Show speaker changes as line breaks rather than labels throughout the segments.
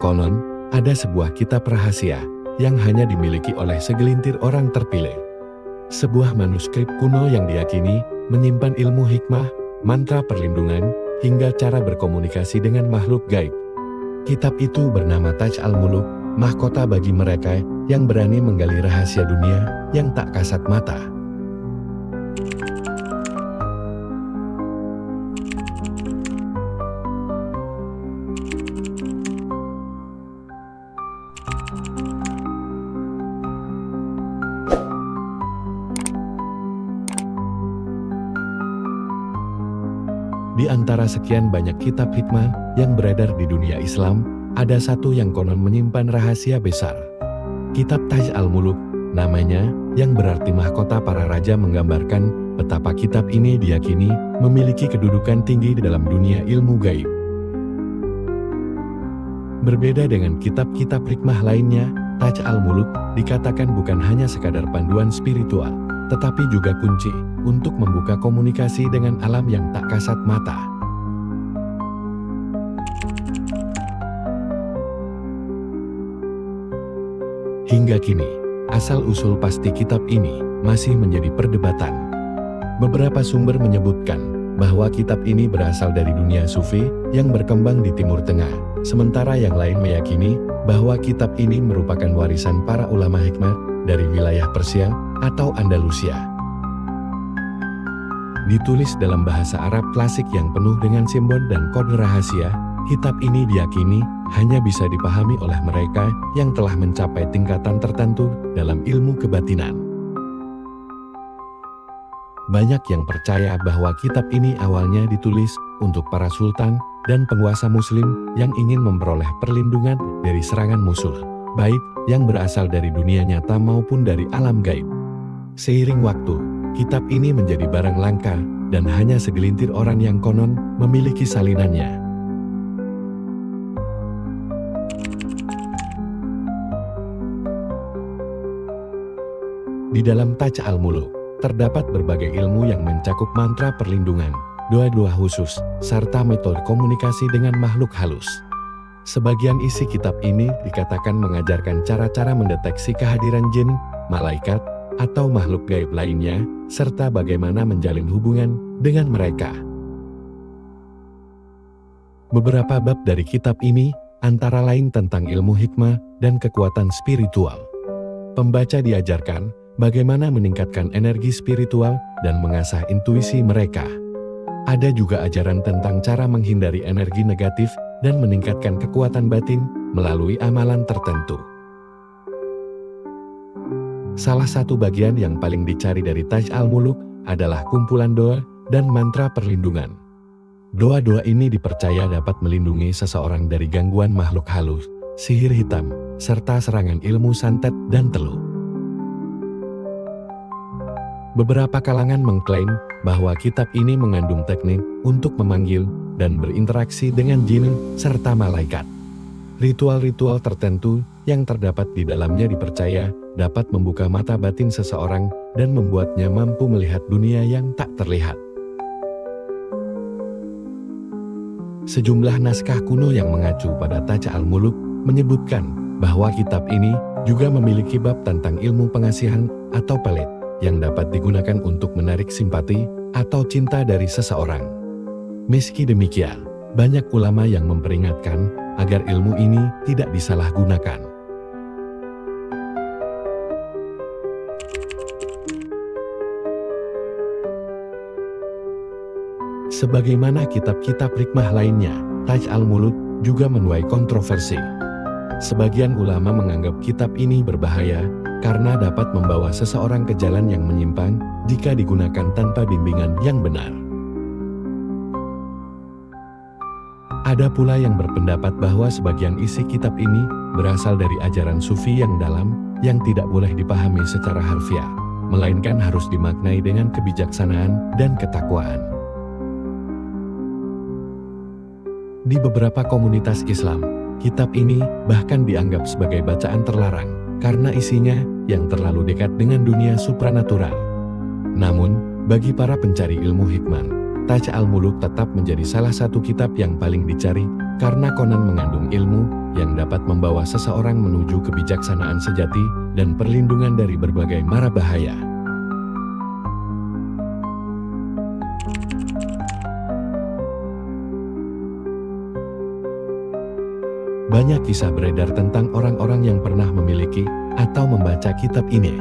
Konon, ada sebuah kitab rahasia yang hanya dimiliki oleh segelintir orang terpilih. Sebuah manuskrip kuno yang diyakini menyimpan ilmu hikmah, mantra perlindungan, hingga cara berkomunikasi dengan makhluk gaib. Kitab itu bernama Taj al-Muluk, mahkota bagi mereka yang berani menggali rahasia dunia yang tak kasat mata. Di antara sekian banyak kitab hikmah yang beredar di dunia Islam, ada satu yang konon menyimpan rahasia besar. Kitab Taj al-Muluk, namanya, yang berarti mahkota para raja, menggambarkan betapa kitab ini diyakini memiliki kedudukan tinggi di dalam dunia ilmu gaib. Berbeda dengan kitab-kitab hikmah lainnya, Taj al-Muluk dikatakan bukan hanya sekadar panduan spiritual, tetapi juga kunci untuk membuka komunikasi dengan alam yang tak kasat mata. Hingga kini, asal-usul pasti kitab ini masih menjadi perdebatan. Beberapa sumber menyebutkan bahwa kitab ini berasal dari dunia sufi yang berkembang di Timur Tengah, sementara yang lain meyakini bahwa kitab ini merupakan warisan para ulama hikmah dari wilayah Persia atau Andalusia. Ditulis dalam bahasa Arab klasik yang penuh dengan simbol dan kode rahasia, kitab ini diyakini hanya bisa dipahami oleh mereka yang telah mencapai tingkatan tertentu dalam ilmu kebatinan. Banyak yang percaya bahwa kitab ini awalnya ditulis untuk para sultan dan penguasa muslim yang ingin memperoleh perlindungan dari serangan musuh, baik yang berasal dari dunia nyata maupun dari alam gaib. Seiring waktu, kitab ini menjadi barang langka dan hanya segelintir orang yang konon memiliki salinannya. Di dalam Taj al-Muluk, terdapat berbagai ilmu yang mencakup mantra perlindungan, doa-doa khusus, serta metode komunikasi dengan makhluk halus. Sebagian isi kitab ini dikatakan mengajarkan cara-cara mendeteksi kehadiran jin, malaikat, atau makhluk gaib lainnya, serta bagaimana menjalin hubungan dengan mereka. Beberapa bab dari kitab ini antara lain tentang ilmu hikmah dan kekuatan spiritual. Pembaca diajarkan bagaimana meningkatkan energi spiritual dan mengasah intuisi mereka. Ada juga ajaran tentang cara menghindari energi negatif dan meningkatkan kekuatan batin melalui amalan tertentu. Salah satu bagian yang paling dicari dari Taj al-Muluk adalah kumpulan doa dan mantra perlindungan. Doa-doa ini dipercaya dapat melindungi seseorang dari gangguan makhluk halus, sihir hitam, serta serangan ilmu santet dan teluh. Beberapa kalangan mengklaim bahwa kitab ini mengandung teknik untuk memanggil dan berinteraksi dengan jin serta malaikat. Ritual-ritual tertentu yang terdapat di dalamnya dipercaya dapat membuka mata batin seseorang dan membuatnya mampu melihat dunia yang tak terlihat. Sejumlah naskah kuno yang mengacu pada Taj al-Muluk menyebutkan bahwa kitab ini juga memiliki bab tentang ilmu pengasihan atau pelet yang dapat digunakan untuk menarik simpati atau cinta dari seseorang. Meski demikian, banyak ulama yang memperingatkan agar ilmu ini tidak disalahgunakan. Sebagaimana kitab-kitab hikmah lainnya, Taj al-Muluk juga menuai kontroversi. Sebagian ulama menganggap kitab ini berbahaya karena dapat membawa seseorang ke jalan yang menyimpang jika digunakan tanpa bimbingan yang benar. Ada pula yang berpendapat bahwa sebagian isi kitab ini berasal dari ajaran sufi yang dalam yang tidak boleh dipahami secara harfiah, melainkan harus dimaknai dengan kebijaksanaan dan ketakwaan. Di beberapa komunitas Islam, kitab ini bahkan dianggap sebagai bacaan terlarang karena isinya yang terlalu dekat dengan dunia supranatural. Namun, bagi para pencari ilmu hikmah, Taj al-Muluk tetap menjadi salah satu kitab yang paling dicari karena konon mengandung ilmu yang dapat membawa seseorang menuju kebijaksanaan sejati dan perlindungan dari berbagai mara bahaya. Banyak kisah beredar tentang orang-orang yang pernah memiliki atau membaca kitab ini.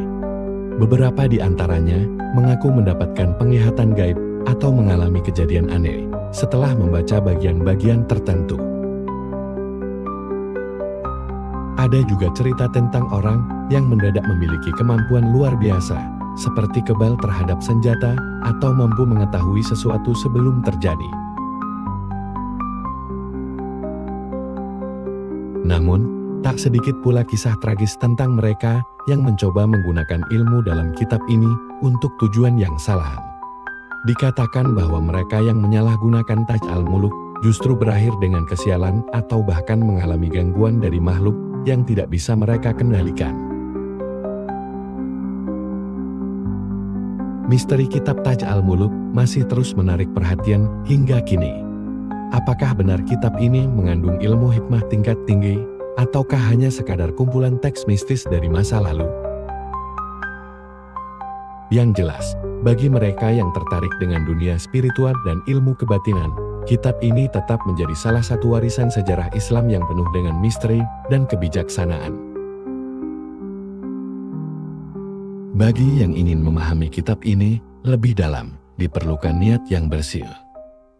Beberapa di antaranya mengaku mendapatkan penglihatan gaib atau mengalami kejadian aneh setelah membaca bagian-bagian tertentu. Ada juga cerita tentang orang yang mendadak memiliki kemampuan luar biasa, seperti kebal terhadap senjata atau mampu mengetahui sesuatu sebelum terjadi. Namun, tak sedikit pula kisah tragis tentang mereka yang mencoba menggunakan ilmu dalam kitab ini untuk tujuan yang salah. Dikatakan bahwa mereka yang menyalahgunakan Taj al-Muluk justru berakhir dengan kesialan atau bahkan mengalami gangguan dari makhluk yang tidak bisa mereka kendalikan. Misteri kitab Taj al-Muluk masih terus menarik perhatian hingga kini. Apakah benar kitab ini mengandung ilmu hikmah tingkat tinggi, ataukah hanya sekadar kumpulan teks mistis dari masa lalu? Yang jelas, bagi mereka yang tertarik dengan dunia spiritual dan ilmu kebatinan, kitab ini tetap menjadi salah satu warisan sejarah Islam yang penuh dengan misteri dan kebijaksanaan. Bagi yang ingin memahami kitab ini lebih dalam, diperlukan niat yang bersih,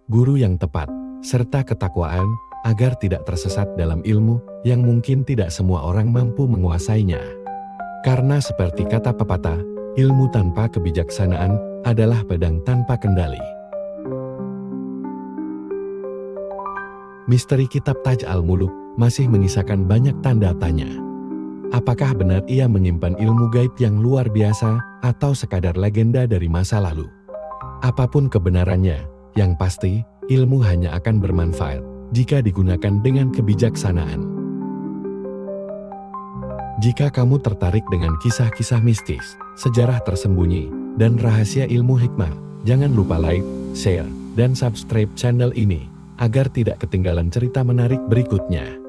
guru yang tepat, serta ketakwaan agar tidak tersesat dalam ilmu yang mungkin tidak semua orang mampu menguasainya. Karena seperti kata pepatah, ilmu tanpa kebijaksanaan adalah pedang tanpa kendali. Misteri kitab Taj al-Muluk masih menyisakan banyak tanda tanya. Apakah benar ia menyimpan ilmu gaib yang luar biasa atau sekadar legenda dari masa lalu? Apapun kebenarannya, yang pasti, ilmu hanya akan bermanfaat jika digunakan dengan kebijaksanaan. Jika kamu tertarik dengan kisah-kisah mistis, sejarah tersembunyi, dan rahasia ilmu hikmah, jangan lupa like, share, dan subscribe channel ini, agar tidak ketinggalan cerita menarik berikutnya.